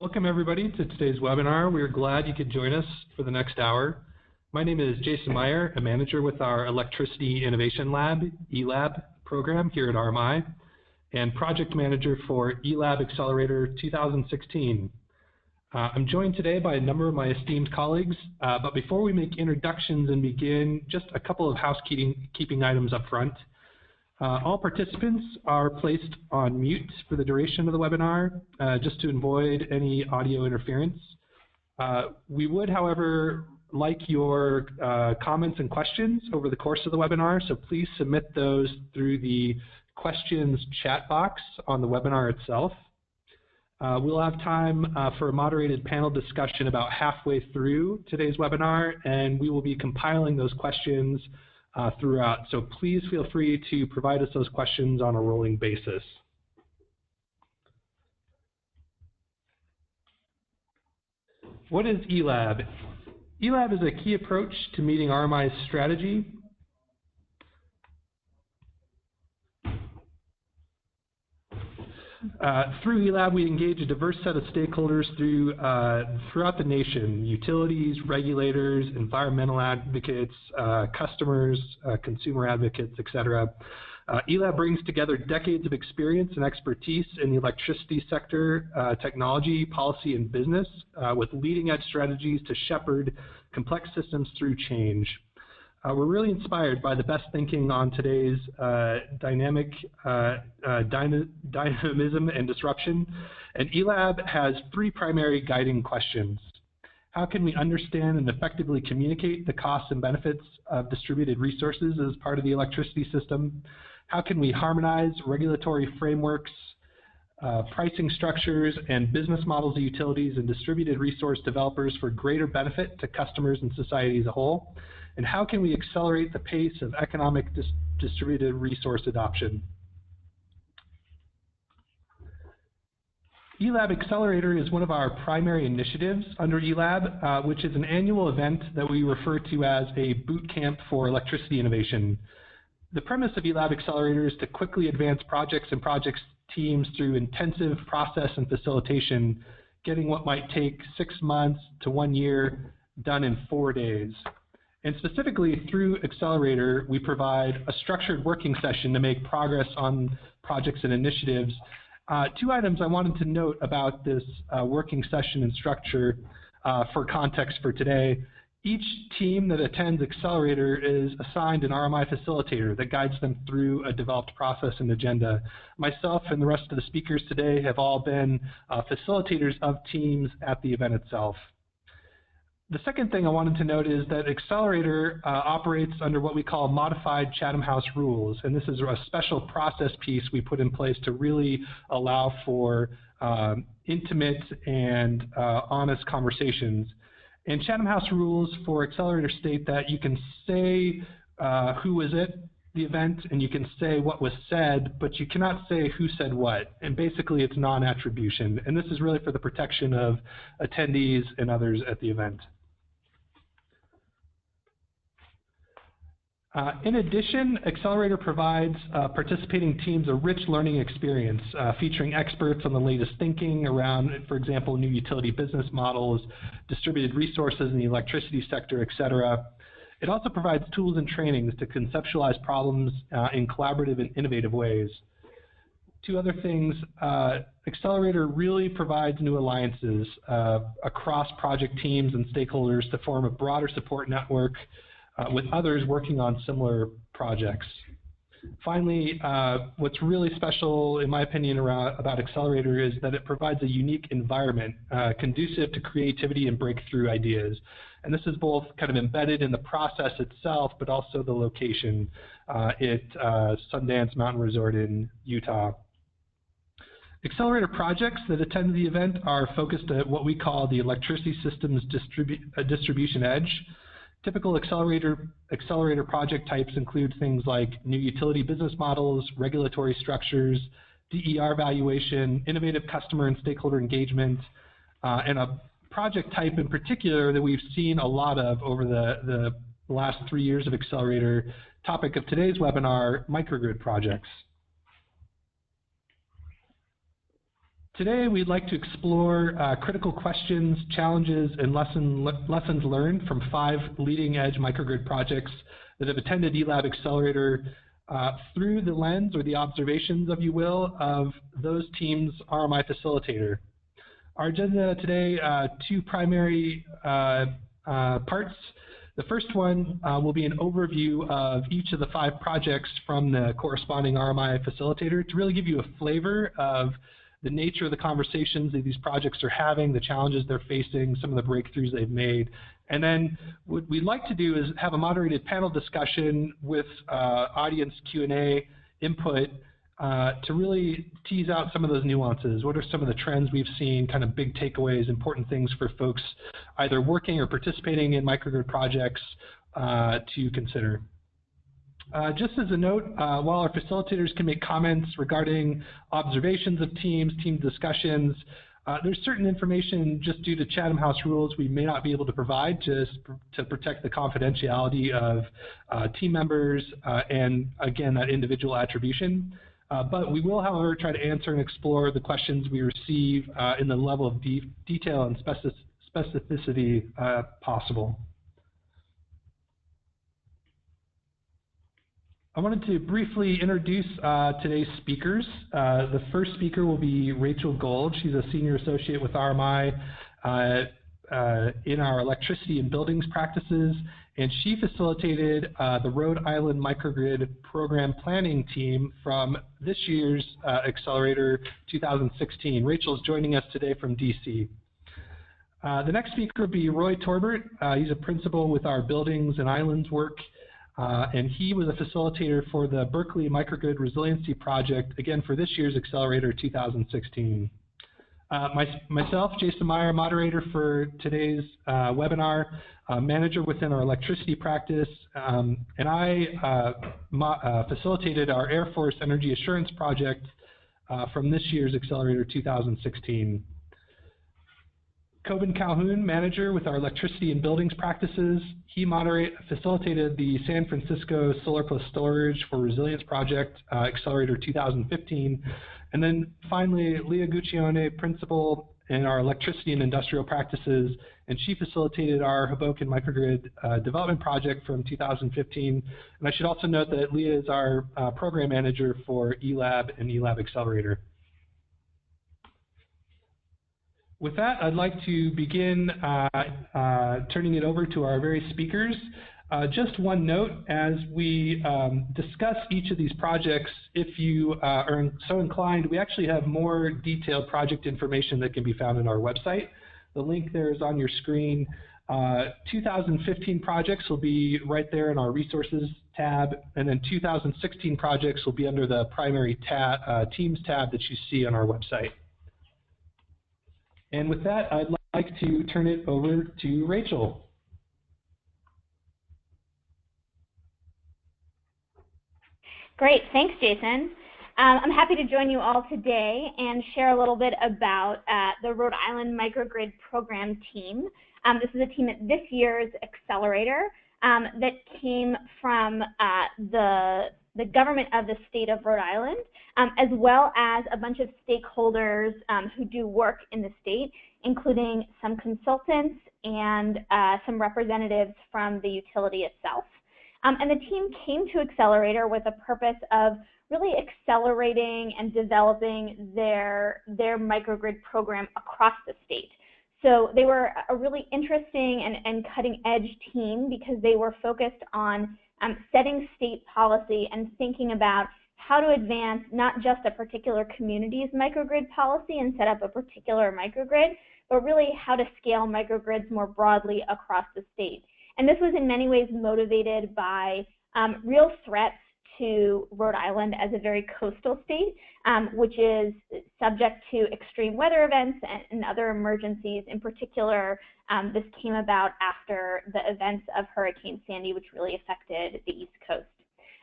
Welcome everybody to today's webinar. We are glad you could join us for the next hour. My name is Jason Meyer, a manager with our Electricity Innovation Lab, eLab program here at RMI, and project manager for eLab Accelerator 2016. I'm joined today by a number of my esteemed colleagues, but before we make introductions and begin, just a couple of housekeeping items up front. All participants are placed on mute for the duration of the webinar, just to avoid any audio interference. We would, however, like your comments and questions over the course of the webinar, so please submit those through the questions chat box on the webinar itself. We'll have time for a moderated panel discussion about halfway through today's webinar, and we will be compiling those questions throughout. So please feel free to provide us those questions on a rolling basis. What is eLab? eLab is a key approach to meeting RMI's strategy. Through eLab, we engage a diverse set of stakeholders throughout the nation: utilities, regulators, environmental advocates, customers, consumer advocates, etc. eLab brings together decades of experience and expertise in the electricity sector, technology, policy, and business, with leading-edge strategies to shepherd complex systems through change. We're really inspired by the best thinking on today's dynamism and disruption, and eLab has three primary guiding questions. How can we understand and effectively communicate the costs and benefits of distributed resources as part of the electricity system? How can we harmonize regulatory frameworks, pricing structures, and business models of utilities and distributed resource developers for greater benefit to customers and society as a whole? And how can we accelerate the pace of economic distributed resource adoption? eLab Accelerator is one of our primary initiatives under eLab, which is an annual event that we refer to as a boot camp for electricity innovation. The premise of eLab Accelerator is to quickly advance projects and projects teams through intensive process and facilitation, getting what might take 6 months to 1 year done in 4 days. And specifically through Accelerator, we provide a structured working session to make progress on projects and initiatives. Two items I wanted to note about this working session and structure for context for today. Each team that attends Accelerator is assigned an RMI facilitator that guides them through a developed process and agenda. Myself and the rest of the speakers today have all been facilitators of teams at the event itself. The second thing I wanted to note is that Accelerator operates under what we call modified Chatham House rules, and this is a special process piece we put in place to really allow for intimate and honest conversations. And Chatham House rules for Accelerator state that you can say who was at the event and you can say what was said, but you cannot say who said what. And basically it's non-attribution. And this is really for the protection of attendees and others at the event. In addition, Accelerator provides participating teams a rich learning experience featuring experts on the latest thinking around, for example, new utility business models, distributed resources in the electricity sector, etc. It also provides tools and trainings to conceptualize problems in collaborative and innovative ways. Two other things, Accelerator really provides new alliances across project teams and stakeholders to form a broader support network with others working on similar projects. Finally, what's really special, in my opinion, about Accelerator is that it provides a unique environment conducive to creativity and breakthrough ideas. And this is both kind of embedded in the process itself, but also the location at Sundance Mountain Resort in Utah. Accelerator projects that attend the event are focused at what we call the electricity systems distribution edge. Typical Accelerator project types include things like new utility business models, regulatory structures, DER valuation, innovative customer and stakeholder engagement, and a project type in particular that we've seen a lot of over the last 3 years of Accelerator, topic of today's webinar, microgrid projects. Today, we'd like to explore critical questions, challenges, and lessons learned from 5 leading-edge microgrid projects that have attended eLab Accelerator through the lens, or the observations, if you will, of those teams' RMI facilitator. Our agenda today, 2 primary parts. The first one will be an overview of each of the 5 projects from the corresponding RMI facilitator to really give you a flavor of the nature of the conversations that these projects are having, the challenges they're facing, some of the breakthroughs they've made. And then what we'd like to do is have a moderated panel discussion with audience Q&A input to really tease out some of those nuances. What are some of the trends we've seen, kind of big takeaways, important things for folks either working or participating in microgrid projects to consider. Just as a note, while our facilitators can make comments regarding observations of teams, team discussions, there's certain information just due to Chatham House rules we may not be able to provide just to protect the confidentiality of team members and, again, that individual attribution. But we will, however, try to answer and explore the questions we receive in the level of detail and specificity possible. I wanted to briefly introduce today's speakers. The first speaker will be Rachel Gold. She's a senior associate with RMI in our electricity and buildings practices, and she facilitated the Rhode Island Microgrid program planning team from this year's Accelerator 2016. Rachel's joining us today from DC. The next speaker will be Roy Torbert. He's a principal with our buildings and islands work. And he was a facilitator for the Berkeley Microgrid Resiliency project, again, for this year's Accelerator 2016. Myself, Jason Meyer, moderator for today's webinar, manager within our electricity practice, and I facilitated our Air Force Energy Assurance project from this year's Accelerator 2016. Coben Calhoun, manager with our electricity and buildings practices. He facilitated the San Francisco Solar Plus Storage for Resilience project, Accelerator 2015. And then finally, Leah Guccione, principal in our electricity and industrial practices, and she facilitated our Hoboken Microgrid development project from 2015. And I should also note that Leah is our program manager for eLab and eLab Accelerator. With that, I'd like to begin turning it over to our various speakers. Just one note, as we discuss each of these projects, if you are so inclined, we actually have more detailed project information that can be found on our website. The link there is on your screen. 2015 projects will be right there in our resources tab, and then 2016 projects will be under the primary teams tab that you see on our website. And with that, I'd like to turn it over to Rachel. Great, thanks, Jason. I'm happy to join you all today and share a little bit about the Rhode Island Microgrid program team. This is a team at this year's Accelerator that came from the government of the state of Rhode Island, as well as a bunch of stakeholders who do work in the state, including some consultants and some representatives from the utility itself. And the team came to Accelerator with a purpose of really accelerating and developing their microgrid program across the state. So they were a really interesting and cutting-edge team because they were focused on setting state policy and thinking about how to advance not just a particular community's microgrid policy and set up a particular microgrid, but really how to scale microgrids more broadly across the state. And this was in many ways motivated by real threats to Rhode Island as a very coastal state, which is subject to extreme weather events and other emergencies. In particular, this came about after the events of Hurricane Sandy, which really affected the East Coast.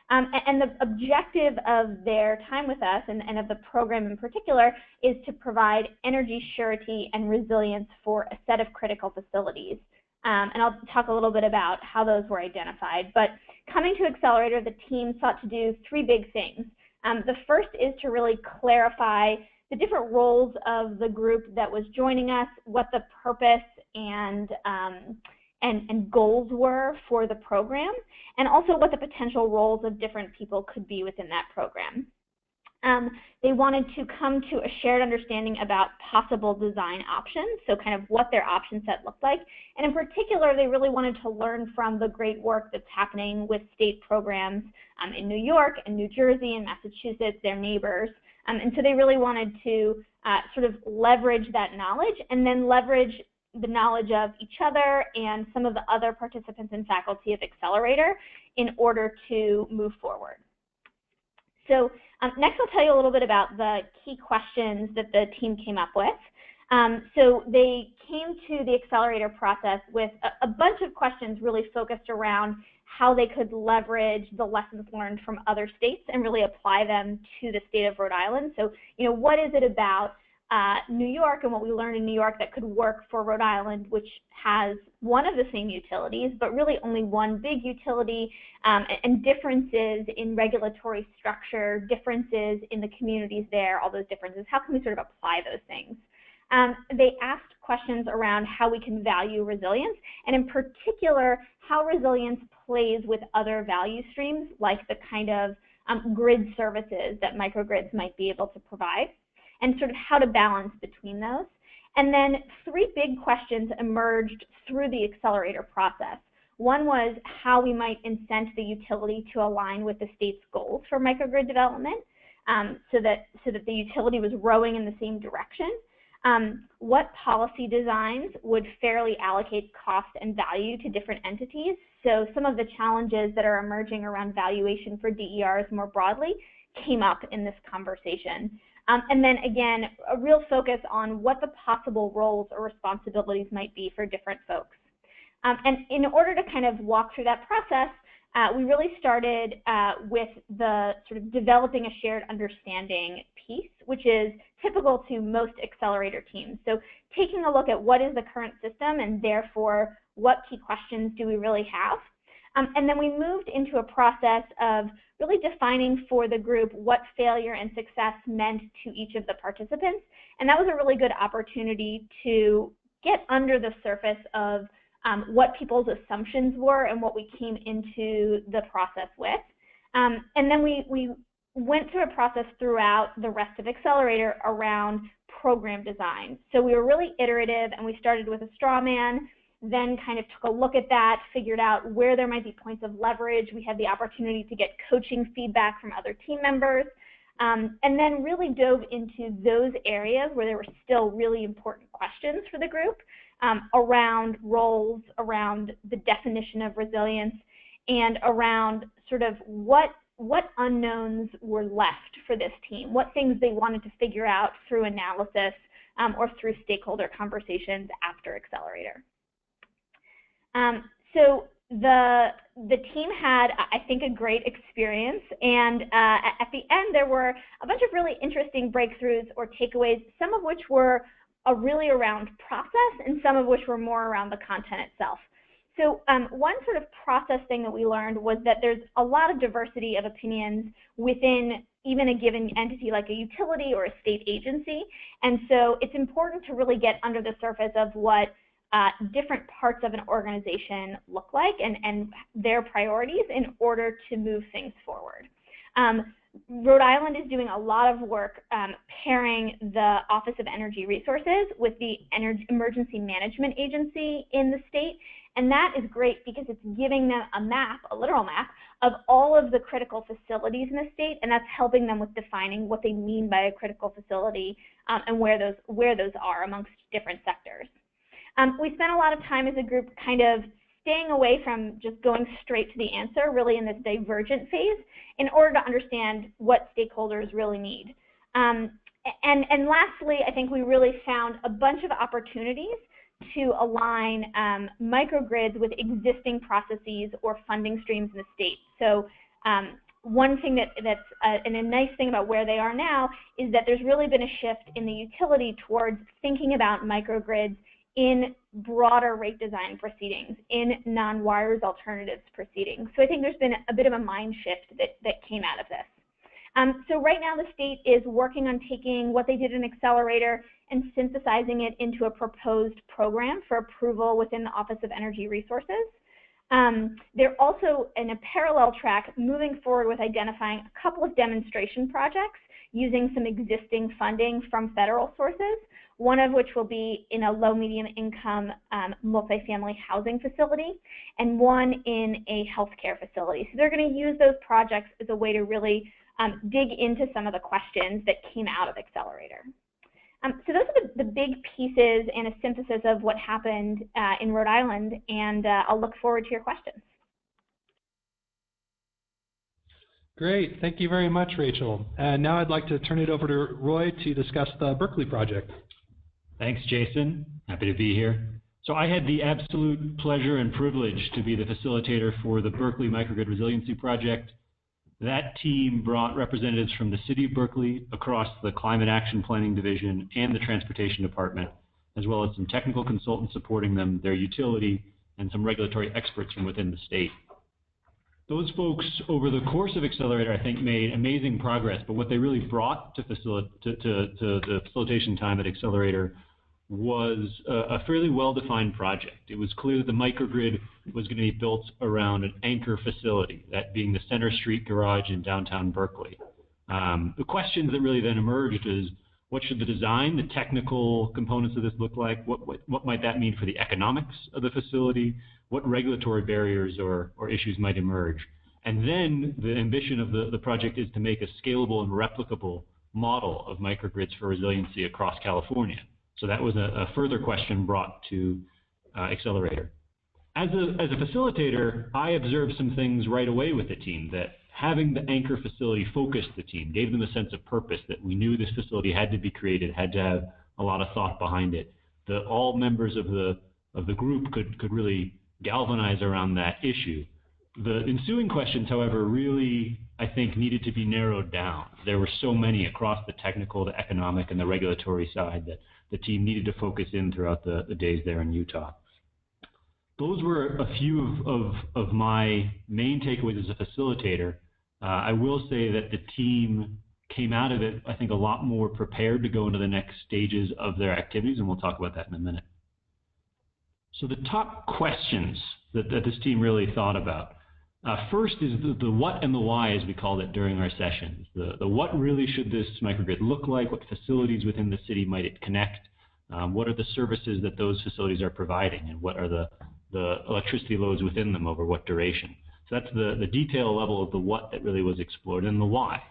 And the objective of their time with us, and of the program in particular, is to provide energy surety and resilience for a set of critical facilities. And I'll talk a little bit about how those were identified. But coming to Accelerator, the team sought to do 3 big things. The first is to really clarify the different roles of the group that was joining us, what the purpose and goals were for the program, and also what the potential roles of different people could be within that program. They wanted to come to a shared understanding about possible design options, so kind of what their option set looked like. And in particular, they really wanted to learn from the great work that's happening with state programs in New York and New Jersey and Massachusetts, their neighbors. And so they really wanted to sort of leverage that knowledge and then leverage the knowledge of each other and some of the other participants and faculty of Accelerator in order to move forward. So next I'll tell you a little bit about the key questions that the team came up with. So they came to the Accelerator process with a bunch of questions really focused around how they could leverage the lessons learned from other states and really apply them to the state of Rhode Island. So, what is it about New York and what we learned in New York that could work for Rhode Island, which has one of the same utilities, but really only one big utility, and differences in regulatory structure, differences in the communities there, all those differences. How can we sort of apply those things? They asked questions around how we can value resilience, and in particular, how resilience plays with other value streams, like the kind of grid services that microgrids might be able to provide, and sort of how to balance between those. And then 3 big questions emerged through the Accelerator process. One was how we might incent the utility to align with the state's goals for microgrid development, so that the utility was rowing in the same direction. What policy designs would fairly allocate cost and value to different entities? So some of the challenges that are emerging around valuation for DERs more broadly came up in this conversation. And then again, a real focus on what the possible roles or responsibilities might be for different folks. And in order to kind of walk through that process, we really started with the sort of developing a shared understanding piece, which is typical to most Accelerator teams. So taking a look at what is the current system and therefore what key questions do we really have. And then we moved into a process of really defining for the group what failure and success meant to each of the participants. And that was a really good opportunity to get under the surface of what people's assumptions were and what we came into the process with. And then we went through a process throughout the rest of Accelerator around program design. So we were really iterative, and we started with a straw man, then kind of took a look at that, figured out where there might be points of leverage. We had the opportunity to get coaching feedback from other team members, and then really dove into those areas where there were still really important questions for the group around roles, around the definition of resilience, and around sort of what unknowns were left for this team, what things they wanted to figure out through analysis or through stakeholder conversations after Accelerator. So the team had, I think, a great experience, and at the end there were a bunch of really interesting breakthroughs or takeaways, some of which were really around process and some of which were more around the content itself. So one sort of process thing that we learned was that there's a lot of diversity of opinions within even a given entity like a utility or a state agency, and so it's important to really get under the surface of what different parts of an organization look like and their priorities in order to move things forward. Rhode Island is doing a lot of work pairing the Office of Energy Resources with the Emergency Management Agency in the state, and that is great because it's giving them a map, a literal map, of all of the critical facilities in the state, and that's helping them with defining what they mean by a critical facility and where those are amongst different sectors. We spent a lot of time as a group kind of staying away from just going straight to the answer, really in this divergent phase, in order to understand what stakeholders really need. And lastly, I think we really found a bunch of opportunities to align microgrids with existing processes or funding streams in the state. So one thing that's and a nice thing about where they are now is that there's really been a shift in the utility towards thinking about microgrids in broader rate design proceedings, in non-wires alternatives proceedings. So I think there's been a bit of a mind shift that came out of this. So right now the state is working on taking what they did in Accelerator and synthesizing it into a proposed program for approval within the Office of Energy Resources. They're also in a parallel track moving forward with identifying a couple of demonstration projects using some existing funding from federal sources, one of which will be in a low-medium income multifamily housing facility, and one in a healthcare facility. So they're going to use those projects as a way to really dig into some of the questions that came out of Accelerator. So those are the big pieces and a synthesis of what happened in Rhode Island, and I'll look forward to your questions. Great, thank you very much, Rachel. And now I'd like to turn it over to Roy to discuss the Berkeley project. Thanks, Jason. Happy to be here. So I had the absolute pleasure and privilege to be the facilitator for the Berkeley Microgrid Resiliency project. That team brought representatives from the City of Berkeley across the Climate Action Planning Division and the Transportation Department, as well as some technical consultants supporting them, their utility, and some regulatory experts from within the state. Those folks, over the course of Accelerator, I think, made amazing progress, but what they really brought to the facilitation time at Accelerator was a fairly well-defined project. It was clear that the microgrid was going to be built around an anchor facility, that being the Center Street Garage in downtown Berkeley. The questions that really then emerged is, what should the design, the technical components of this look like? What might that mean for the economics of the facility? What regulatory barriers or issues might emerge? And then the ambition of the project is to make a scalable and replicable model of microgrids for resiliency across California. So that was a further question brought to Accelerator. As a facilitator, I observed some things right away with the team, that having the anchor facility focused the team, gave them a sense of purpose, that we knew this facility had to be created, had to have a lot of thought behind it. That all members of the group could really galvanize around that issue. The ensuing questions, however, really, I think, needed to be narrowed down. There were so many across the technical, the economic, and the regulatory side that the team needed to focus in throughout the days there in Utah. Those were a few of my main takeaways as a facilitator. I will say that the team came out of it, I think, a lot more prepared to go into the next stages of their activities, and we'll talk about that in a minute. So the top questions that this team really thought about. First is the what and the why, as we called it during our sessions. The what really should this microgrid look like? What facilities within the city might it connect? What are the services that those facilities are providing? And what are the electricity loads within them over what duration? So that's the detail level of the what that really was explored, and the why.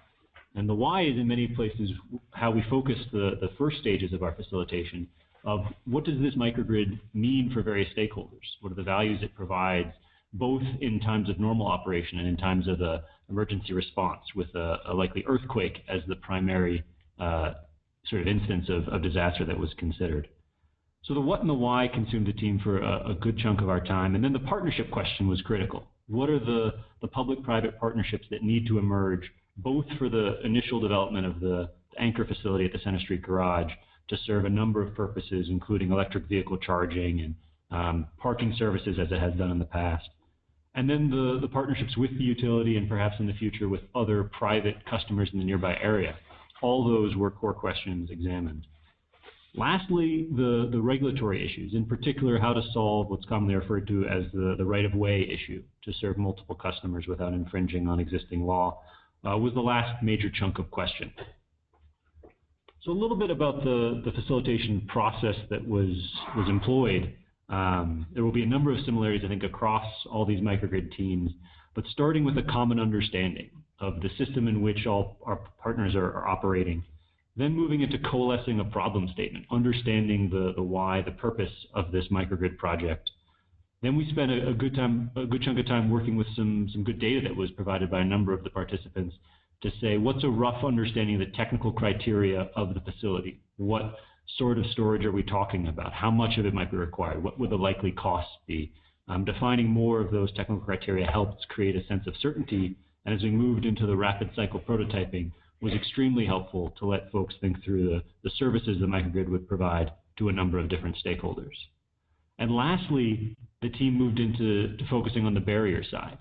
And the why is in many places how we focus the first stages of our facilitation of what does this microgrid mean for various stakeholders? What are the values it provides, both in times of normal operation and in times of emergency response, with a likely earthquake as the primary sort of instance of disaster that was considered. So the what and the why consumed the team for a good chunk of our time, and then the partnership question was critical. What are the public-private partnerships that need to emerge, both for the initial development of the anchor facility at the Center Street Garage to serve a number of purposes, including electric vehicle charging and parking services as it has done in the past. And then the partnerships with the utility and perhaps in the future with other private customers in the nearby area. All those were core questions examined. Lastly, the regulatory issues, in particular how to solve what's commonly referred to as the right-of-way issue to serve multiple customers without infringing on existing law, was the last major chunk of question. So a little bit about the facilitation process that was employed. There will be a number of similarities, I think, across all these microgrid teams, but starting with a common understanding of the system in which all our partners are operating, then moving into coalescing a problem statement, understanding the why, the purpose of this microgrid project. Then we spent a good chunk of time working with some good data that was provided by a number of the participants to say, what's a rough understanding of the technical criteria of the facility? What sort of storage are we talking about? How much of it might be required? What would the likely costs be? Defining more of those technical criteria helped create a sense of certainty, and as we moved into the rapid cycle prototyping, was extremely helpful to let folks think through the services the microgrid would provide to a number of different stakeholders. And lastly, the team moved into focusing on the barrier side.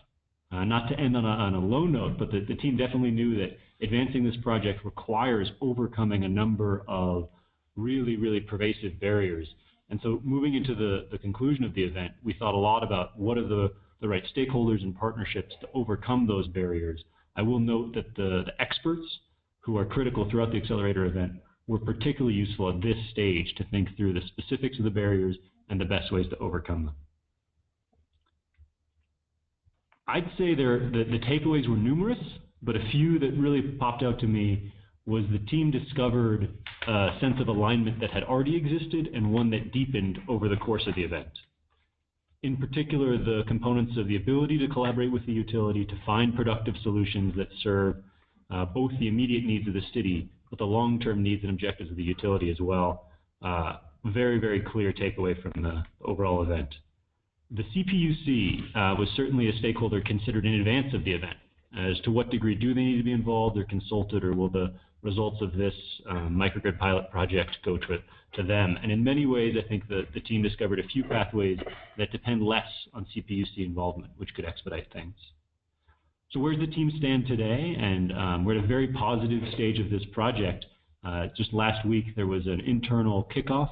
Not to end on a low note, but the team definitely knew that advancing this project requires overcoming a number of really, really pervasive barriers. And so moving into the conclusion of the event, we thought a lot about what are the right stakeholders and partnerships to overcome those barriers. I will note that the experts who are critical throughout the Accelerator event were particularly useful at this stage to think through the specifics of the barriers and the best ways to overcome them. I'd say the takeaways were numerous, but a few that really popped out to me was the team discovered a sense of alignment that had already existed and one that deepened over the course of the event. In particular, the components of the ability to collaborate with the utility to find productive solutions that serve both the immediate needs of the city, but the long-term needs and objectives of the utility as well. Very, very clear takeaway from the overall event. The CPUC was certainly a stakeholder considered in advance of the event. As to what degree do they need to be involved or consulted, or will the results of this microgrid pilot project go to them? And in many ways, I think the team discovered a few pathways that depend less on CPUC involvement, which could expedite things. So where does the team stand today? And we're at a very positive stage of this project. Just last week, there was an internal kickoff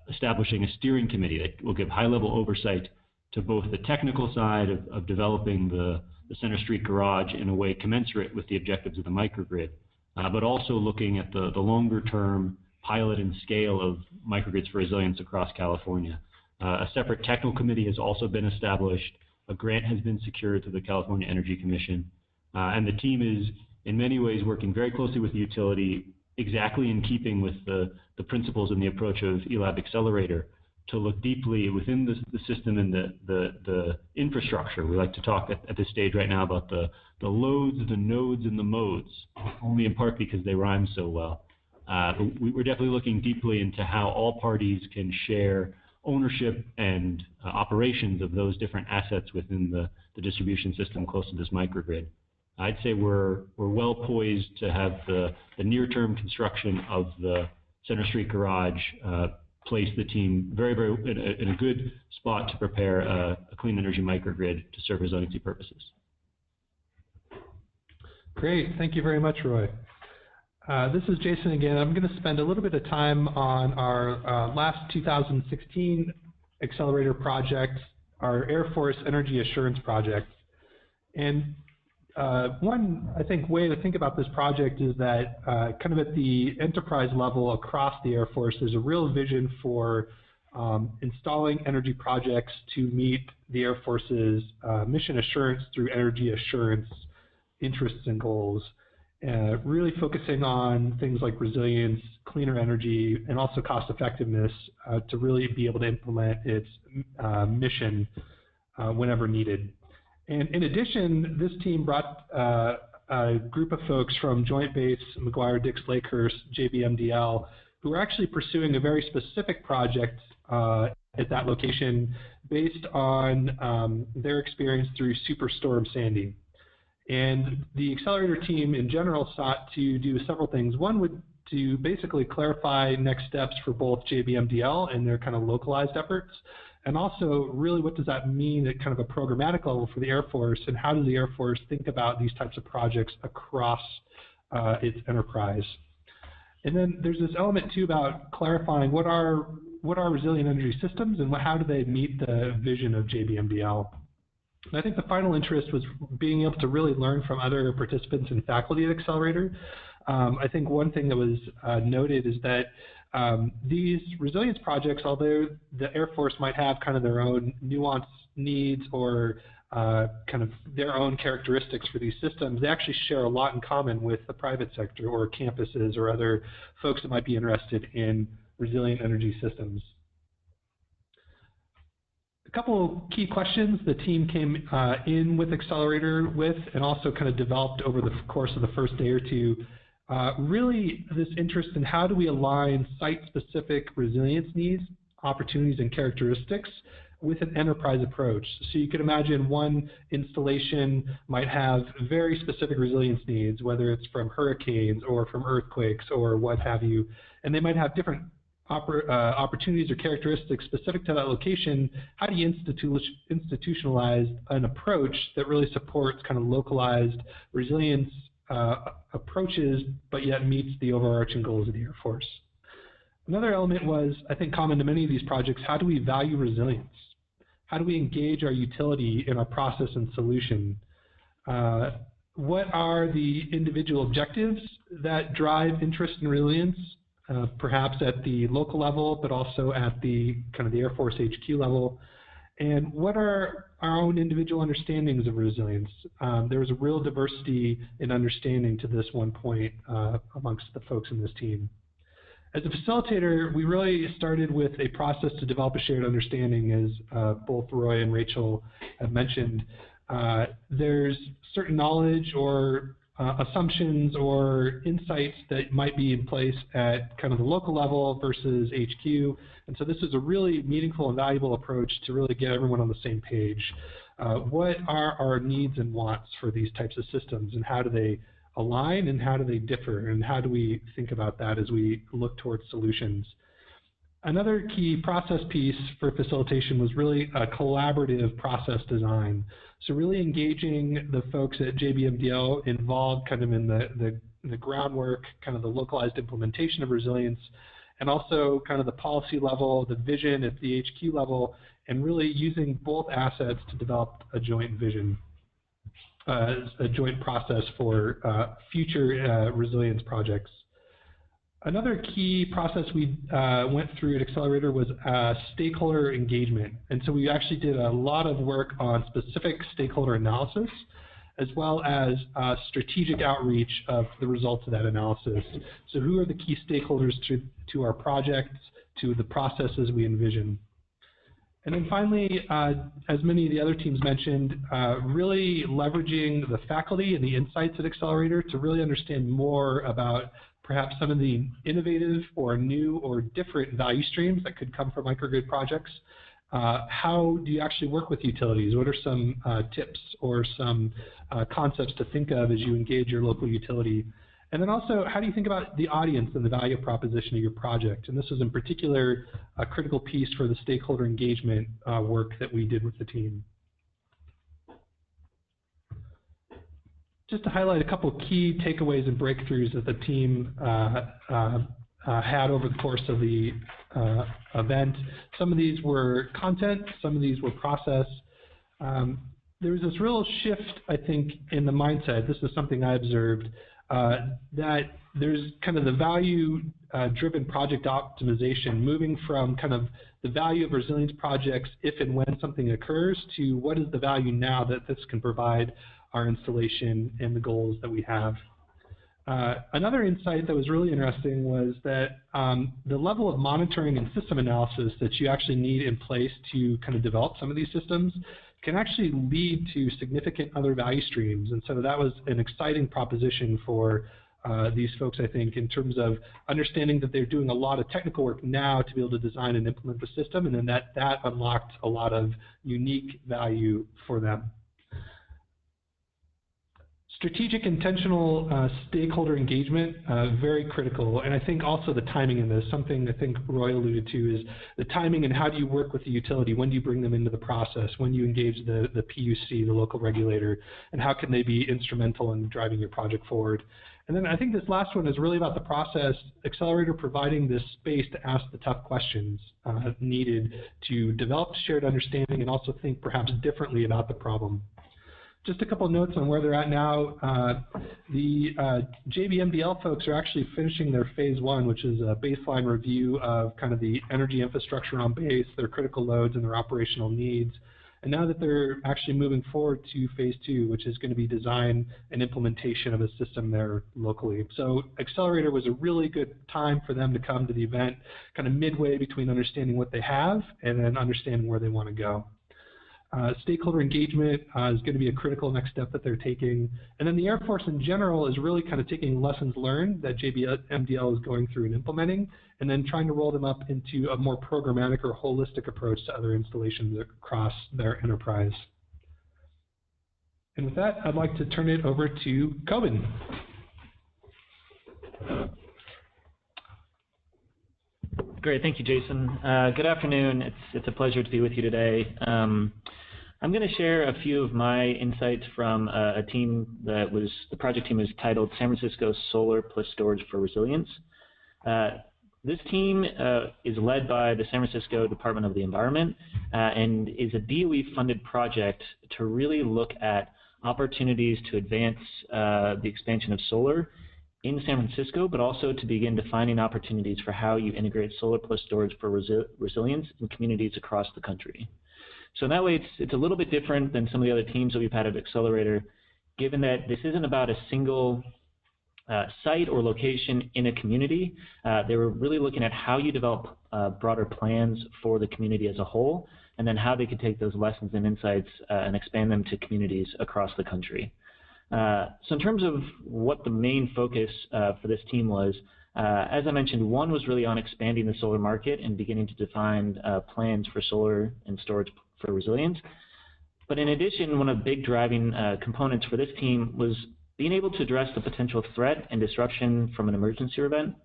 establishing a steering committee that will give high-level oversight to both the technical side of developing the Center Street Garage in a way commensurate with the objectives of the microgrid, but also looking at the longer-term pilot and scale of microgrids for resilience across California. A separate technical committee has also been established. A grant has been secured through the California Energy Commission, and the team is in many ways working very closely with the utility, exactly in keeping with the principles and the approach of eLab Accelerator, to look deeply within the system and the infrastructure. We like to talk at this stage right now about the loads, the nodes, and the modes, only in part because they rhyme so well. But we're definitely looking deeply into how all parties can share ownership and operations of those different assets within the distribution system close to this microgrid. I'd say we're well poised to have the near-term construction of the Center Street Garage place the team very, very in a good spot to prepare a clean energy microgrid to serve resiliency purposes. Great, thank you very much, Roy. This is Jason again. I'm going to spend a little bit of time on our last 2016 Accelerator project, our Air Force Energy Assurance project. And one, I think, way to think about this project is that kind of at the enterprise level across the Air Force, there's a real vision for installing energy projects to meet the Air Force's mission assurance through energy assurance interests and goals, really focusing on things like resilience, cleaner energy, and also cost effectiveness to really be able to implement its mission whenever needed. And in addition, this team brought a group of folks from Joint Base McGuire-Dix Lakehurst, JBMDL, who are actually pursuing a very specific project at that location based on their experience through Superstorm Sandy. And the Accelerator team in general sought to do several things. One would to basically clarify next steps for both JBMDL and their kind of localized efforts, and also really what does that mean at kind of a programmatic level for the Air Force, and how does the Air Force think about these types of projects across its enterprise. And then there's this element too about clarifying what are resilient energy systems and how do they meet the vision of JBMDL. And I think the final interest was being able to really learn from other participants and faculty at Accelerator. I think one thing that was noted is that these resilience projects, although the Air Force might have kind of their own nuanced needs or kind of their own characteristics for these systems, they actually share a lot in common with the private sector or campuses or other folks that might be interested in resilient energy systems. A couple key questions the team came in with Accelerator with and also kind of developed over the course of the first day or two. Really this interest in how do we align site-specific resilience needs, opportunities, and characteristics with an enterprise approach. So you could imagine one installation might have very specific resilience needs, whether it's from hurricanes or from earthquakes or what have you, and they might have different opportunities or characteristics specific to that location, how do you institutionalize an approach that really supports kind of localized resilience approaches, but yet meets the overarching goals of the Air Force? Another element was, I think, common to many of these projects, how do we value resilience? How do we engage our utility in our process and solution? What are the individual objectives that drive interest in resilience, perhaps at the local level, but also at the kind of the Air Force HQ level? And what are our own individual understandings of resilience? There was a real diversity in understanding to this one point amongst the folks in this team. As a facilitator, we really started with a process to develop a shared understanding, as both Roy and Rachel have mentioned. There's certain knowledge or assumptions or insights that might be in place at kind of the local level versus HQ. And so this is a really meaningful and valuable approach to really get everyone on the same page. What are our needs and wants for these types of systems, and how do they align, and how do they differ, and how do we think about that as we look towards solutions? Another key process piece for facilitation was really a collaborative process design. So really engaging the folks at JBMDL involved kind of in the groundwork, kind of the localized implementation of resilience, and also kind of the policy level, the vision at the HQ level, and really using both assets to develop a joint vision, a joint process for future resilience projects. Another key process we went through at Accelerator was stakeholder engagement. And so we actually did a lot of work on specific stakeholder analysis, as well as strategic outreach of the results of that analysis. So who are the key stakeholders to our projects, to the processes we envision? And then finally, as many of the other teams mentioned, really leveraging the faculty and the insights at Accelerator to really understand more about perhaps some of the innovative or new or different value streams that could come from microgrid projects. How do you actually work with utilities? What are some tips or some concepts to think of as you engage your local utility? And then also, how do you think about the audience and the value proposition of your project? And this is in particular a critical piece for the stakeholder engagement work that we did with the team. Just to highlight a couple key takeaways and breakthroughs that the team had over the course of the event. Some of these were content, some of these were process. There was this real shift, I think, in the mindset. This is something I observed, that there's kind of the value-driven project optimization, moving from kind of the value of resilience projects if and when something occurs to what is the value now that this can provide our installation and the goals that we have. Another insight that was really interesting was that the level of monitoring and system analysis that you actually need in place to kind of develop some of these systems can actually lead to significant other value streams. And so that was an exciting proposition for these folks, I think, in terms of understanding that they're doing a lot of technical work now to be able to design and implement the system, and then that unlocked a lot of unique value for them. Strategic, intentional stakeholder engagement, very critical. And I think also the timing in this, something I think Roy alluded to, is the timing and how do you work with the utility? When do you bring them into the process? When do you engage the PUC, the local regulator? And how can they be instrumental in driving your project forward? And then I think this last one is really about the process, Accelerator providing this space to ask the tough questions needed to develop shared understanding and also think perhaps differently about the problem. Just a couple notes on where they're at now. The JBMDL folks are actually finishing their phase 1, which is a baseline review of kind of the energy infrastructure on base, their critical loads, and their operational needs. And now that they're actually moving forward to phase 2, which is going to be design and implementation of a system there locally. So Accelerator was a really good time for them to come to the event, kind of midway between understanding what they have and then understanding where they want to go. Stakeholder engagement is going to be a critical next step that they're taking. And then the Air Force in general is really kind of taking lessons learned that JBMDL is going through and implementing, and then trying to roll them up into a more programmatic or holistic approach to other installations across their enterprise. And with that, I'd like to turn it over to Coben. Great, thank you, Jason. Good afternoon. It's a pleasure to be with you today. I'm going to share a few of my insights from a team that was, the project team is titled San Francisco Solar Plus Storage for Resilience. This team is led by the San Francisco Department of the Environment and is a DOE-funded project to really look at opportunities to advance the expansion of solar in San Francisco, but also to begin defining opportunities for how you integrate solar plus storage for resilience in communities across the country. So in that way, it's a little bit different than some of the other teams that we've had at Accelerator, given that this isn't about a single site or location in a community. They were really looking at how you develop broader plans for the community as a whole, and then how they could take those lessons and insights and expand them to communities across the country. So in terms of what the main focus for this team was, as I mentioned, one was really on expanding the solar market and beginning to define plans for solar and storage for resilience. But in addition, one of the big driving components for this team was being able to address the potential threat and disruption from an emergency event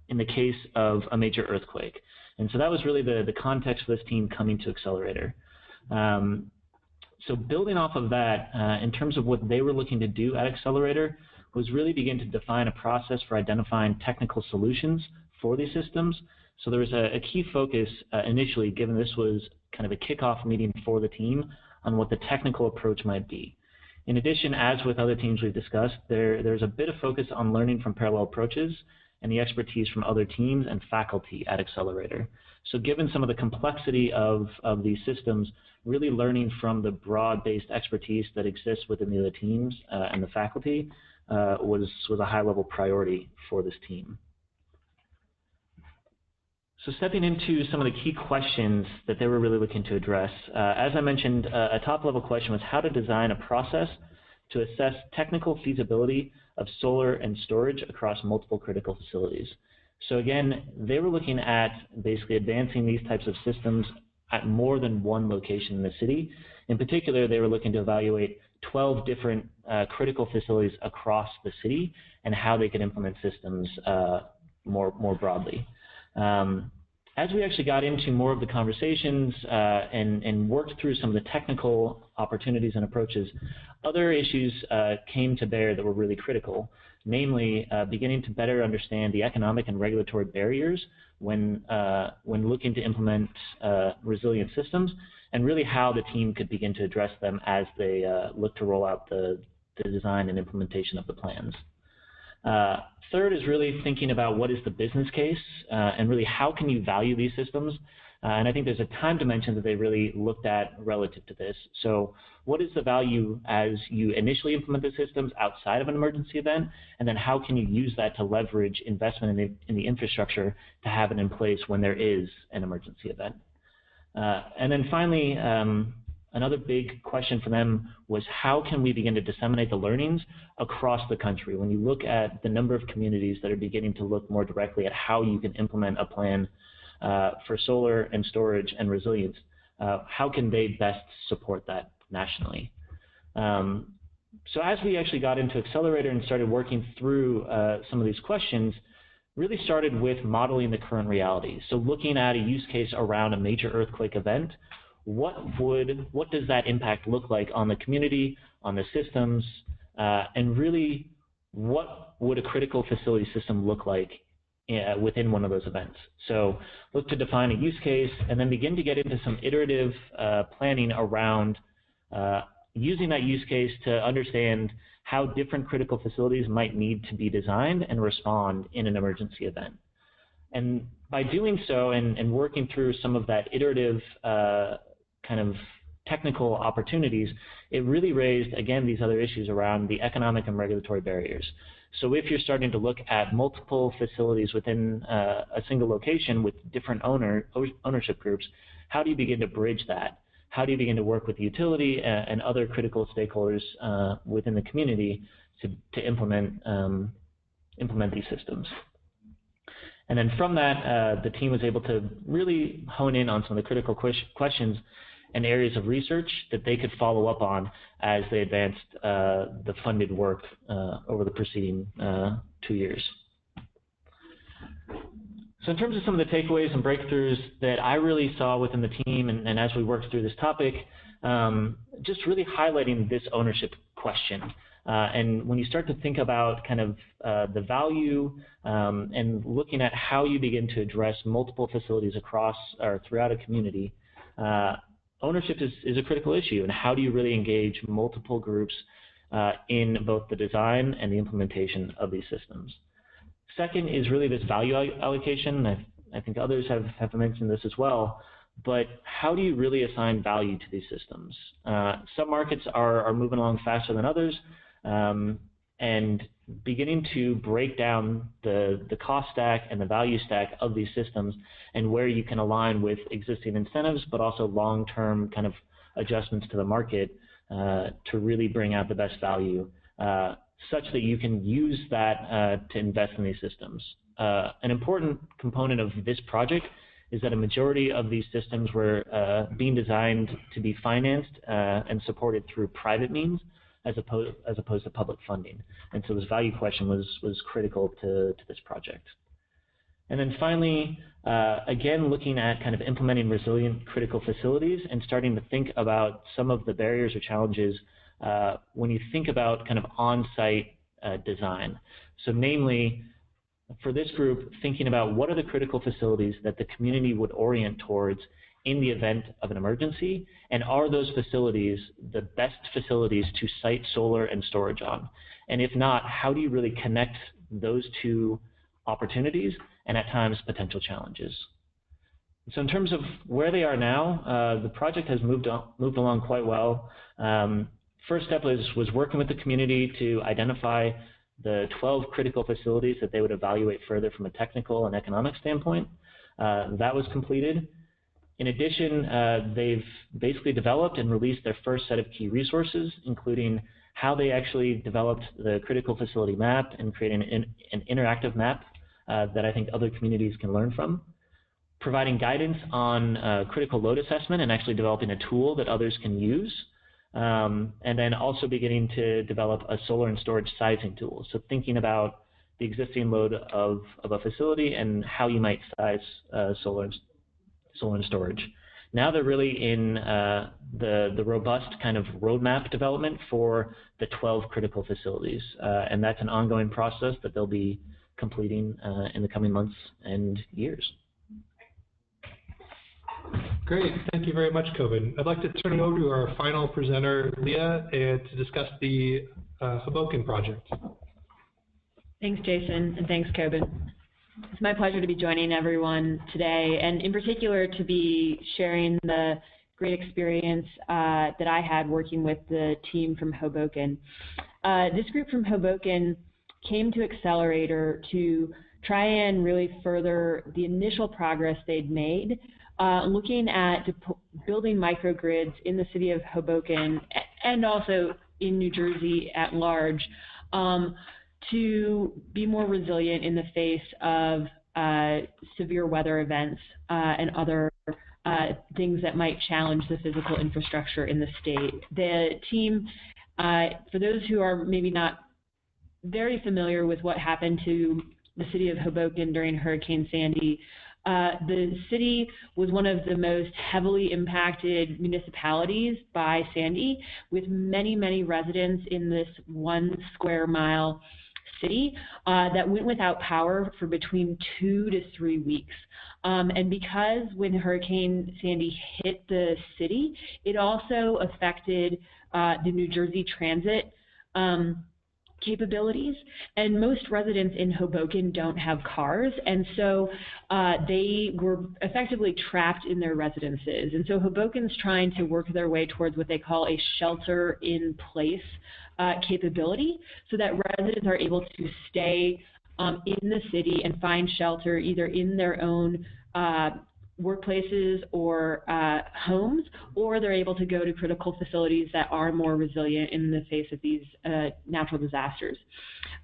in the case of a major earthquake. And so that was really the context for this team coming to Accelerator. So building off of that, in terms of what they were looking to do at Accelerator, was really begin to define a process for identifying technical solutions for these systems. So there was a key focus initially, given this was kind of a kickoff meeting for the team, on what the technical approach might be. In addition, as with other teams we've discussed, there's a bit of focus on learning from parallel approaches and the expertise from other teams and faculty at Accelerator. So given some of the complexity of these systems, really learning from the broad-based expertise that exists within the other teams and the faculty was a high-level priority for this team. So stepping into some of the key questions that they were really looking to address, as I mentioned, a top-level question was how to design a process to assess technical feasibility of solar and storage across multiple critical facilities. So again, they were looking at basically advancing these types of systems at more than one location in the city. In particular, they were looking to evaluate 12 different critical facilities across the city and how they could implement systems more broadly. As we actually got into more of the conversations and worked through some of the technical opportunities and approaches, other issues came to bear that were really critical, namely beginning to better understand the economic and regulatory barriers when looking to implement resilient systems, and really how the team could begin to address them as they look to roll out the design and implementation of the plans. Third is really thinking about what is the business case and really how can you value these systems. And I think there's a time dimension that they really looked at relative to this. So what is the value as you initially implement the systems outside of an emergency event? And then how can you use that to leverage investment in the infrastructure to have it in place when there is an emergency event? And then finally, another big question for them was how can we begin to disseminate the learnings across the country? When you look at the number of communities that are beginning to look more directly at how you can implement a plan for solar and storage and resilience, how can they best support that nationally? So as we actually got into Accelerator and started working through some of these questions, really started with modeling the current reality. So looking at a use case around a major earthquake event, what does that impact look like on the community, on the systems, and really what would a critical facility system look like within one of those events? So look to define a use case and then begin to get into some iterative planning around using that use case to understand how different critical facilities might need to be designed and respond in an emergency event. And by doing so and working through some of that iterative kind of technical opportunities, it really raised, again, these other issues around the economic and regulatory barriers. So if you're starting to look at multiple facilities within a single location with different ownership groups, how do you begin to bridge that? How do you begin to work with the utility and other critical stakeholders within the community to implement these systems? And then from that, the team was able to really hone in on some of the critical questions and areas of research that they could follow up on as they advanced the funded work over the preceding 2 years. So in terms of some of the takeaways and breakthroughs that I really saw within the team and as we worked through this topic, just really highlighting this ownership question. And when you start to think about kind of the value and looking at how you begin to address multiple facilities across or throughout a community, ownership is a critical issue. And how do you really engage multiple groups in both the design and the implementation of these systems? Second is really this value allocation. I think others have mentioned this as well. But how do you really assign value to these systems? Some markets are moving along faster than others, and beginning to break down the cost stack and the value stack of these systems and where you can align with existing incentives, but also long-term kind of adjustments to the market to really bring out the best value, such that you can use that to invest in these systems. An important component of this project is that a majority of these systems were being designed to be financed and supported through private means as opposed to public funding. And so this value question was critical to this project. And then finally, again, looking at kind of implementing resilient critical facilities and starting to think about some of the barriers or challenges when you think about kind of on-site design. So namely, for this group, thinking about what are the critical facilities that the community would orient towards in the event of an emergency, and are those facilities the best facilities to site solar and storage on? And if not, how do you really connect those two opportunities and at times potential challenges? So in terms of where they are now, the project has moved along quite well. First step was working with the community to identify the 12 critical facilities that they would evaluate further from a technical and economic standpoint. That was completed. In addition, they've basically developed and released their first set of key resources, including how they actually developed the critical facility map and creating an interactive map that I think other communities can learn from, providing guidance on critical load assessment and actually developing a tool that others can use, and then also beginning to develop a solar and storage sizing tool. So thinking about the existing load of a facility and how you might size solar and storage. Now they're really in the robust kind of roadmap development for the 12 critical facilities. And that's an ongoing process that they'll be completing in the coming months and years. Great, thank you very much, Coben. I'd like to turn it over to our final presenter, Leah, to discuss the Hoboken project. Thanks, Jason, and thanks, Coben. It's my pleasure to be joining everyone today, and in particular to be sharing the great experience that I had working with the team from Hoboken. This group from Hoboken came to Accelerator to try and really further the initial progress they'd made looking at building microgrids in the city of Hoboken and also in New Jersey at large to be more resilient in the face of severe weather events and other things that might challenge the physical infrastructure in the state. The team, for those who are maybe not very familiar with what happened to the city of Hoboken during Hurricane Sandy, the city was one of the most heavily impacted municipalities by Sandy, with many, many residents in this 1 square mile city that went without power for between 2 to 3 weeks. And because when Hurricane Sandy hit the city, it also affected the New Jersey transit capabilities, and most residents in Hoboken don't have cars, and so they were effectively trapped in their residences. And so Hoboken's trying to work their way towards what they call a shelter-in-place capability, so that residents are able to stay in the city and find shelter either in their own workplaces or homes, or they're able to go to critical facilities that are more resilient in the face of these natural disasters.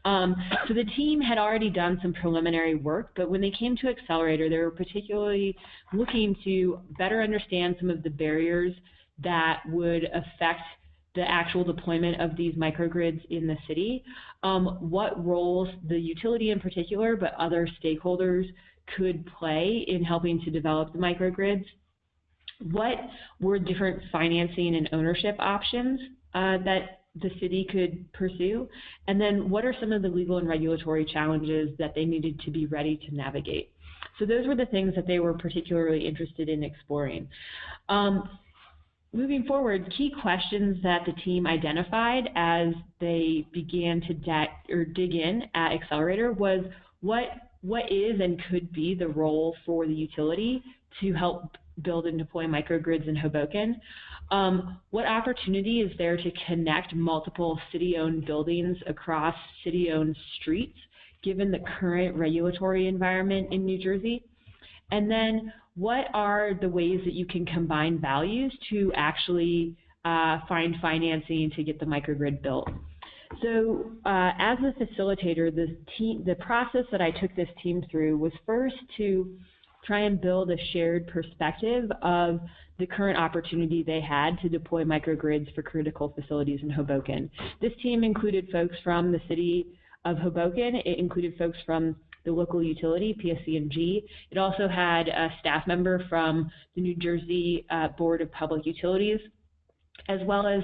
So the team had already done some preliminary work, but when they came to Accelerator, they were particularly looking to better understand some of the barriers that would affect the actual deployment of these microgrids in the city, what roles the utility in particular, but other stakeholders could play in helping to develop the microgrids, what were different financing and ownership options that the city could pursue, and then what are some of the legal and regulatory challenges that they needed to be ready to navigate. So those were the things that they were particularly interested in exploring. Moving forward, key questions that the team identified as they began to dig in at Accelerator was what is and could be the role for the utility to help build and deploy microgrids in Hoboken? What opportunity is there to connect multiple city-owned buildings across city-owned streets, given the current regulatory environment in New Jersey? And then what are the ways that you can combine values to actually find financing to get the microgrid built? So as a facilitator, the process that I took this team through was first to try and build a shared perspective of the current opportunity they had to deploy microgrids for critical facilities in Hoboken. This team included folks from the city of Hoboken. It included folks from the local utility, PSC&G. It also had a staff member from the New Jersey Board of Public Utilities, as well as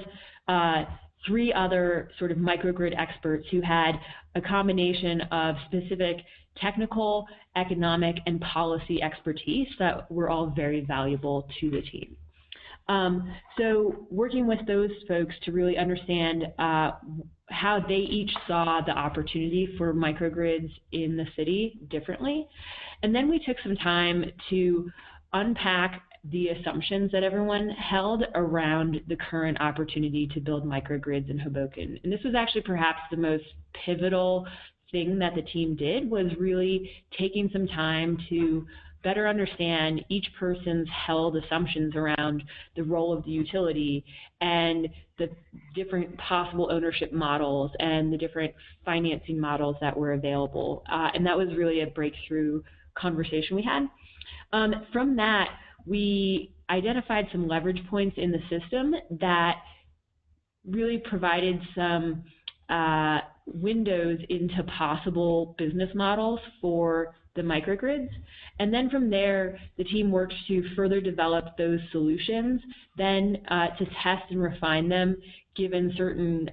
3 other sort of microgrid experts who had a combination of specific technical, economic, and policy expertise that were all very valuable to the team. So working with those folks to really understand how they each saw the opportunity for microgrids in the city differently. And then we took some time to unpack the assumptions that everyone held around the current opportunity to build microgrids in Hoboken. And this was actually perhaps the most pivotal thing that the team did, was really taking some time to better understand each person's held assumptions around the role of the utility and the different possible ownership models and the different financing models that were available. And that was really a breakthrough conversation we had. From that, we identified some leverage points in the system that really provided some windows into possible business models for the microgrids. And then from there, the team worked to further develop those solutions, then to test and refine them given certain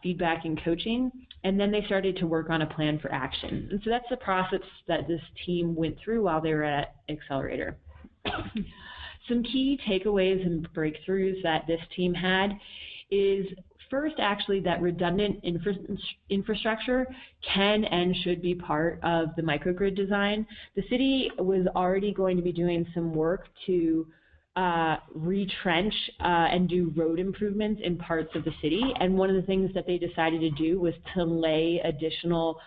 feedback and coaching. And then they started to work on a plan for action. And so that's the process that this team went through while they were at Accelerator. Some key takeaways and breakthroughs that this team had is first, actually, that redundant infrastructure can and should be part of the microgrid design. The city was already going to be doing some work to retrench and do road improvements in parts of the city. And one of the things that they decided to do was to lay additional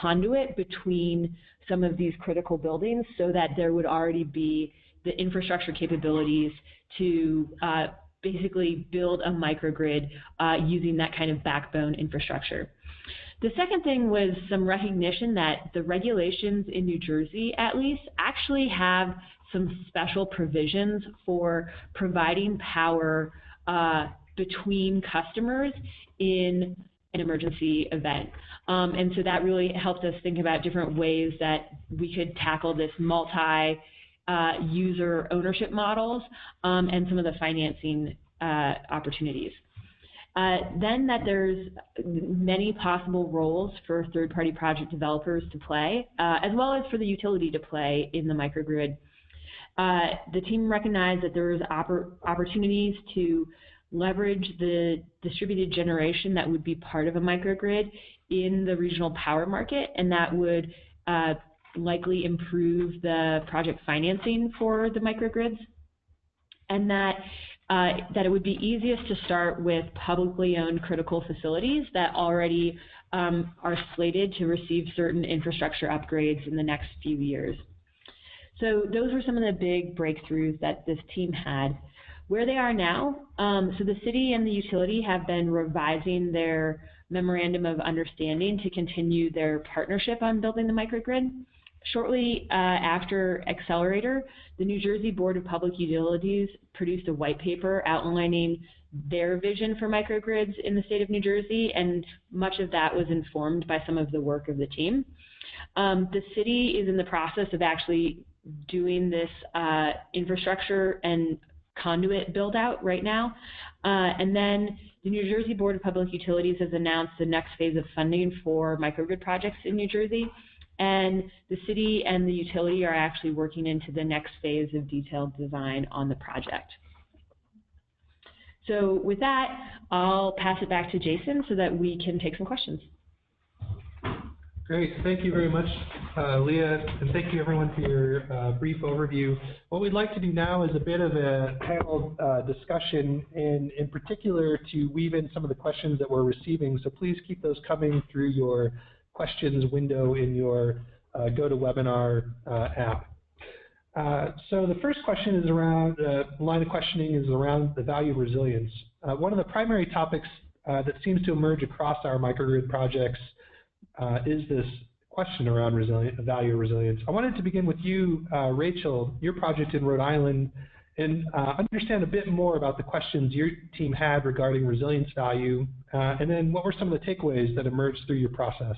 conduit between some of these critical buildings so that there would already be the infrastructure capabilities to basically build a microgrid using that kind of backbone infrastructure. The second thing was some recognition that the regulations in New Jersey, at least, actually have some special provisions for providing power between customers in an emergency event. And so that really helped us think about different ways that we could tackle this multi-user ownership models and some of the financing opportunities. Then that there's many possible roles for third-party project developers to play, as well as for the utility to play in the microgrid. The team recognized that there was opportunities to leverage the distributed generation that would be part of a microgrid in the regional power market, and that would likely improve the project financing for the microgrids, and that it would be easiest to start with publicly owned critical facilities that already are slated to receive certain infrastructure upgrades in the next few years. So those were some of the big breakthroughs that this team had. Where they are now, so the city and the utility have been revising their memorandum of understanding to continue their partnership on building the microgrid. Shortly after Accelerator, the New Jersey Board of Public Utilities produced a white paper outlining their vision for microgrids in the state of New Jersey, and much of that was informed by some of the work of the team. The city is in the process of actually doing this infrastructure and conduit build out right now. And then the New Jersey Board of Public Utilities has announced the next phase of funding for microgrid projects in New Jersey. And the city and the utility are actually working into the next phase of detailed design on the project. So with that, I'll pass it back to Jason so that we can take some questions. Great, thank you very much, Leah, and thank you everyone for your brief overview. What we'd like to do now is a bit of a panel discussion, and in particular to weave in some of the questions that we're receiving, so please keep those coming through your questions window in your GoToWebinar app. So the first question is around, line of questioning is around the value of resilience. One of the primary topics that seems to emerge across our microgrid projects is this question around value of resilience. I wanted to begin with you, Rachel, your project in Rhode Island, and understand a bit more about the questions your team had regarding resilience value, and then what were some of the takeaways that emerged through your process?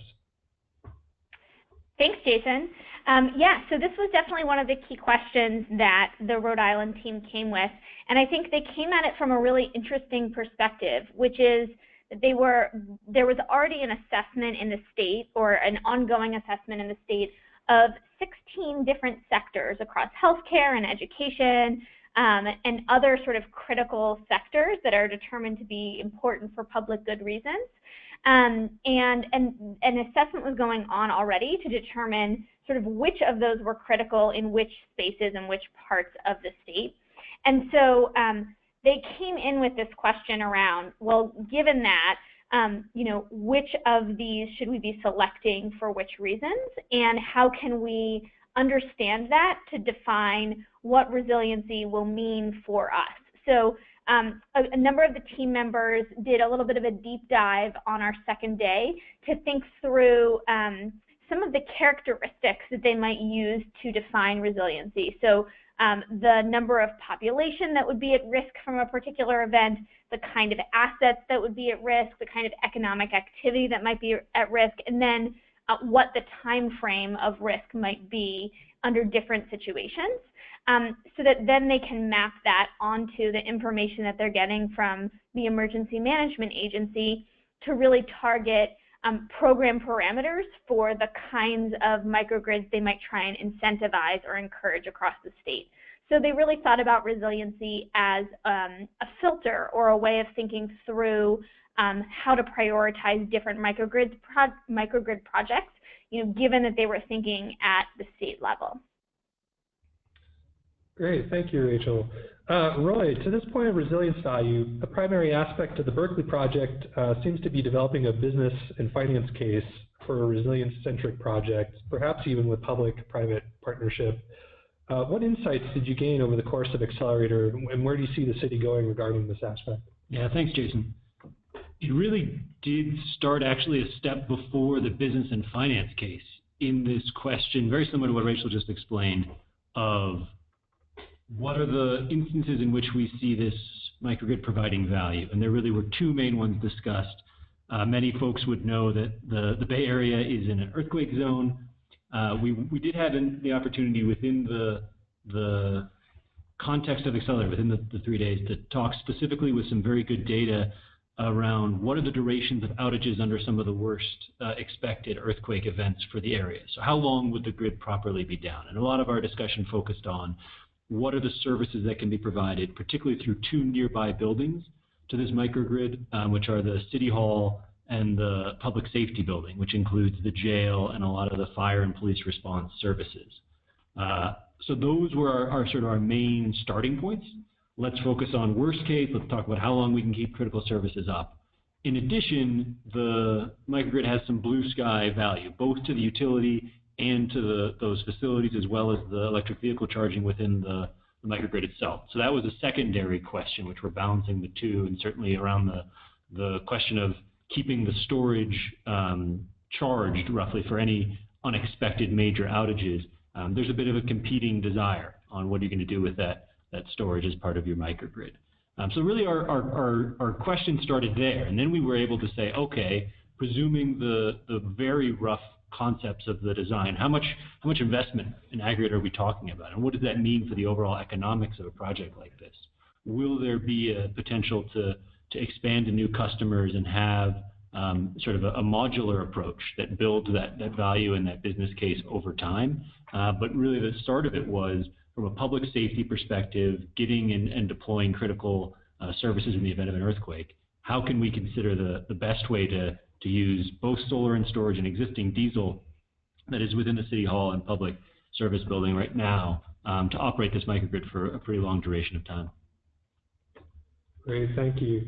Thanks, Jason. Yeah, so this was definitely one of the key questions that the Rhode Island team came with, and I think they came at it from a really interesting perspective, which is that there was already an assessment in the state, or an ongoing assessment in the state, of 16 different sectors across healthcare and education and other sort of critical sectors that are determined to be important for public good reasons. And an assessment was going on already to determine sort of which of those were critical in which spaces and which parts of the state. And so they came in with this question around, well, given that, you know, which of these should we be selecting for which reasons, and how can we understand that to define what resiliency will mean for us? So a number of the team members did a little bit of a deep dive on our second day to think through some of the characteristics that they might use to define resiliency. So the number of population that would be at risk from a particular event, the kind of assets that would be at risk, the kind of economic activity that might be at risk, and then what the time frame of risk might be under different situations, so that then they can map that onto the information that they're getting from the Emergency Management Agency to really target program parameters for the kinds of microgrids they might try and incentivize or encourage across the state. So they really thought about resiliency as a filter or a way of thinking through how to prioritize different microgrid projects, you know, given that they were thinking at the state level. Great, thank you, Rachel. Roy, to this point of resilience value, a primary aspect of the Berkeley project seems to be developing a business and finance case for a resilience-centric project, perhaps even with public-private partnership. What insights did you gain over the course of Accelerator, and where do you see the city going regarding this aspect? Yeah, thanks, Jason. It really did start actually a step before the business and finance case in this question, very similar to what Rachel just explained, of what are the instances in which we see this microgrid providing value? And there really were two main ones discussed. Many folks would know that the Bay Area is in an earthquake zone. We did have the opportunity within the context of Accelerator, within the 3 days, to talk specifically with some very good data around what are the durations of outages under some of the worst expected earthquake events for the area. So how long would the grid properly be down? And a lot of our discussion focused on what are the services that can be provided, particularly through two nearby buildings to this microgrid, which are the City Hall and the Public Safety Building, which includes the jail and a lot of the fire and police response services. So those were our sort of our main starting points. Let's focus on worst case. Let's talk about how long we can keep critical services up. In addition, the microgrid has some blue sky value, both to the utility and to those facilities, as well as the electric vehicle charging within the microgrid itself. So that was a secondary question, which we're balancing the two, and certainly around the question of keeping the storage charged roughly for any unexpected major outages. There's a bit of a competing desire on what are you going to do with that storage as part of your microgrid. So really our question started there, and then we were able to say, okay, presuming the very rough concepts of the design. How much investment in aggregate are we talking about, and what does that mean for the overall economics of a project like this? Will there be a potential to expand to new customers and have sort of a modular approach that builds that value and that business case over time? But really the start of it was from a public safety perspective, getting and deploying critical services in the event of an earthquake. How can we consider the best way to use both solar and storage and existing diesel that is within the City Hall and public service building right now to operate this microgrid for a pretty long duration of time? Great, thank you.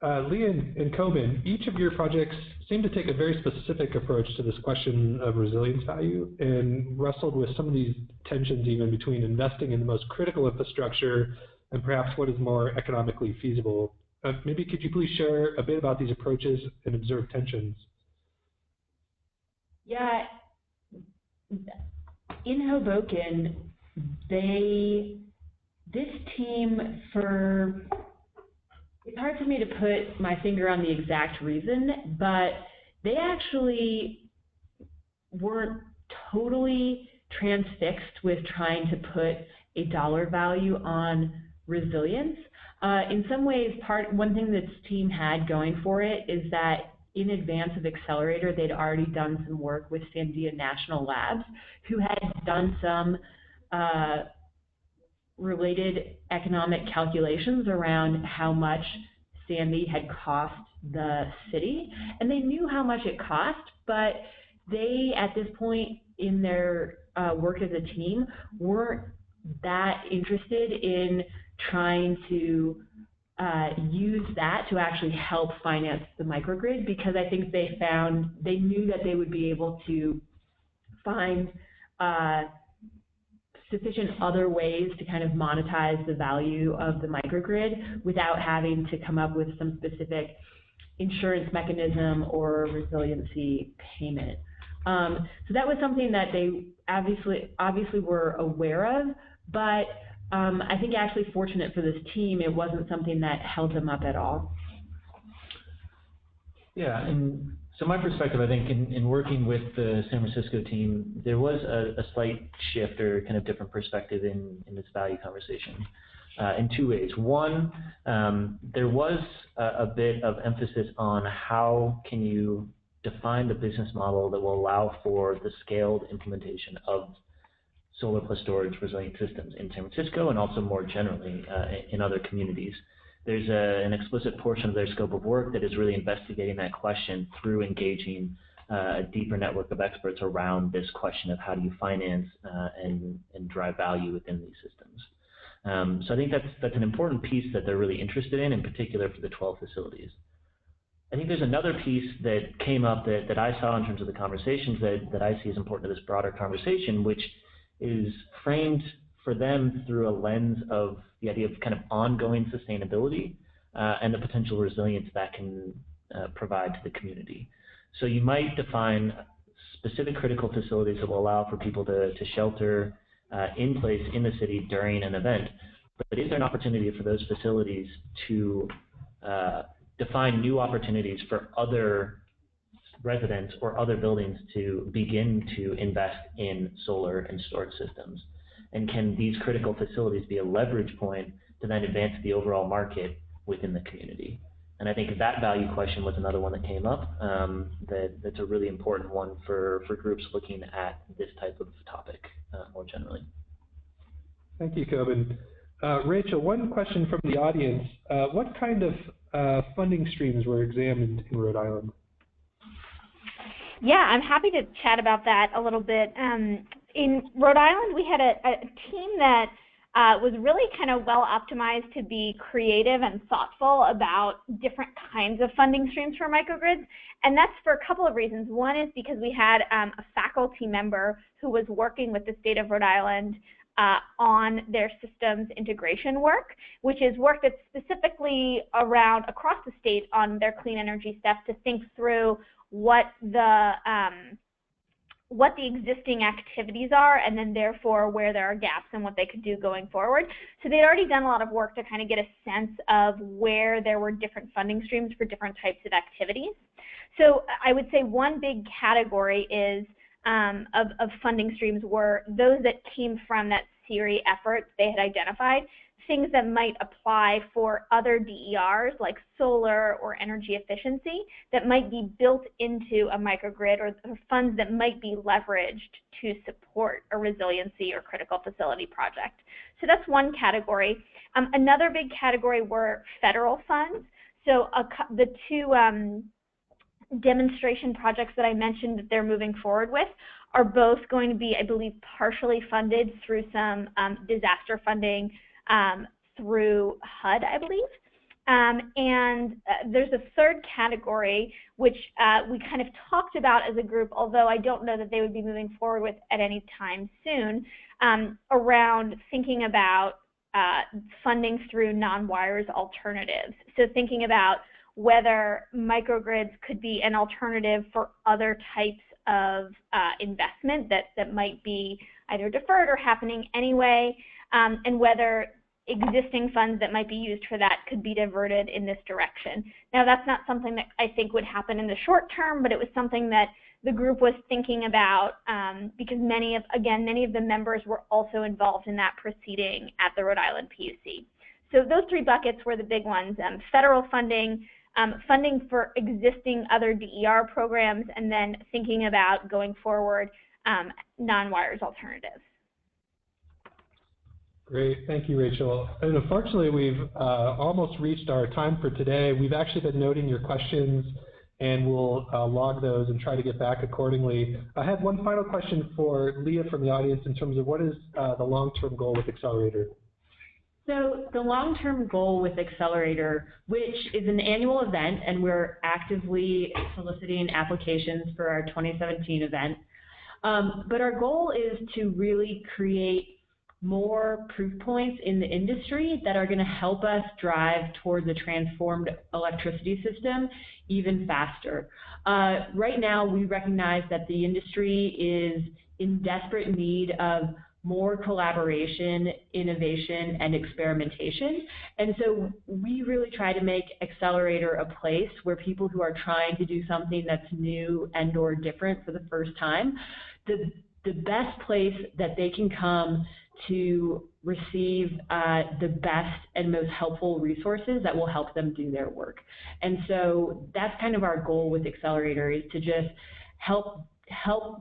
Lee and Coben, each of your projects seem to take a very specific approach to this question of resilience value and wrestled with some of these tensions even between investing in the most critical infrastructure and perhaps what is more economically feasible. Maybe could you please share a bit about these approaches and observed tensions? Yeah, in Hoboken, this team it's hard for me to put my finger on the exact reason, but they actually weren't totally transfixed with trying to put a dollar value on resilience. In some ways, one thing this team had going for it is that in advance of Accelerator, they'd already done some work with Sandia National Labs, who had done some related economic calculations around how much Sandy had cost the city. And they knew how much it cost, but they, at this point in their work as a team, weren't that interested in trying to use that to actually help finance the microgrid, because I think they knew that they would be able to find sufficient other ways to kind of monetize the value of the microgrid without having to come up with some specific insurance mechanism or resiliency payment. So that was something that they obviously were aware of, but I think actually fortunate for this team, it wasn't something that held them up at all. Yeah, and so my perspective, I think, in working with the San Francisco team, there was a slight shift or kind of different perspective in this value conversation in two ways. One, there was a bit of emphasis on how can you define the business model that will allow for the scaled implementation of solar plus storage resilient systems in San Francisco and also more generally in other communities. There's an explicit portion of their scope of work that is really investigating that question through engaging a deeper network of experts around this question of how do you finance and drive value within these systems. So I think that's an important piece that they're really interested in particular for the 12 facilities. I think there's another piece that came up that I saw in terms of the conversations that I see as important to this broader conversation, which is framed for them through a lens of the idea of kind of ongoing sustainability and the potential resilience that can provide to the community. So you might define specific critical facilities that will allow for people to shelter in place in the city during an event, but is there an opportunity for those facilities to define new opportunities for other residents or other buildings to begin to invest in solar and storage systems? And can these critical facilities be a leverage point to then advance the overall market within the community? And I think that value question was another one that came up that's a really important one for groups looking at this type of topic more generally. Thank you, Coben. Rachel, one question from the audience. What kind of funding streams were examined in Rhode Island? Yeah, I'm happy to chat about that a little bit. In Rhode Island, we had a team that was really kind of well optimized to be creative and thoughtful about different kinds of funding streams for microgrids, and that's for a couple of reasons. One is because we had a faculty member who was working with the state of Rhode Island on their systems integration work, which is work that's specifically around across the state on their clean energy stuff to think through what what the existing activities are, and then therefore where there are gaps and what they could do going forward. So they'd already done a lot of work to kind of get a sense of where there were different funding streams for different types of activities. So I would say one big category is of funding streams were those that came from that SERI effort they had identified, things that might apply for other DERs like solar or energy efficiency that might be built into a microgrid, or funds that might be leveraged to support a resiliency or critical facility project. So that's one category. Another big category were federal funds. So the two demonstration projects that I mentioned that they're moving forward with are both going to be, I believe, partially funded through some disaster funding through HUD, I believe. And there's a third category, which we kind of talked about as a group, although I don't know that they would be moving forward with at any time soon, around thinking about funding through non-wires alternatives. So thinking about whether microgrids could be an alternative for other types of investment that might be either deferred or happening anyway, and whether existing funds that might be used for that could be diverted in this direction. Now, that's not something that I think would happen in the short term, but it was something that the group was thinking about because many of the members were also involved in that proceeding at the Rhode Island PUC. So those three buckets were the big ones: federal funding, funding for existing other DER programs, and then thinking about going forward non-wires alternatives. Great, thank you, Rachel. And unfortunately, we've almost reached our time for today. We've actually been noting your questions, and we'll log those and try to get back accordingly. I have one final question for Leah from the audience in terms of what is the long-term goal with Accelerator? So the long-term goal with Accelerator, which is an annual event, and we're actively soliciting applications for our 2017 event, but our goal is to really create more proof points in the industry that are going to help us drive towards a transformed electricity system even faster. Right now, we recognize that the industry is in desperate need of more collaboration, innovation, and experimentation. And so we really try to make Accelerator a place where people who are trying to do something that's new and or different for the first time, the best place that they can come to receive the best and most helpful resources that will help them do their work. And so that's kind of our goal with Accelerator, is to just help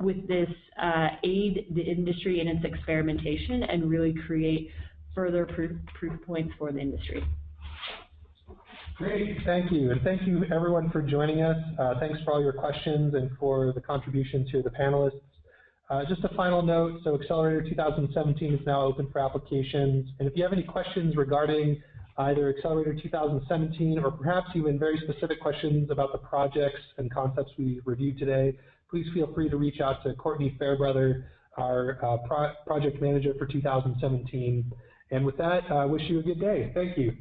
with this, aid the industry in its experimentation and really create further proof points for the industry. Great, thank you. And thank you everyone for joining us. Thanks for all your questions and for the contributions here to the panelists. Just a final note, so Accelerator 2017 is now open for applications. And if you have any questions regarding either Accelerator 2017 or perhaps even very specific questions about the projects and concepts we reviewed today, please feel free to reach out to Courtney Fairbrother, our project manager for 2017. And with that, I wish you a good day. Thank you.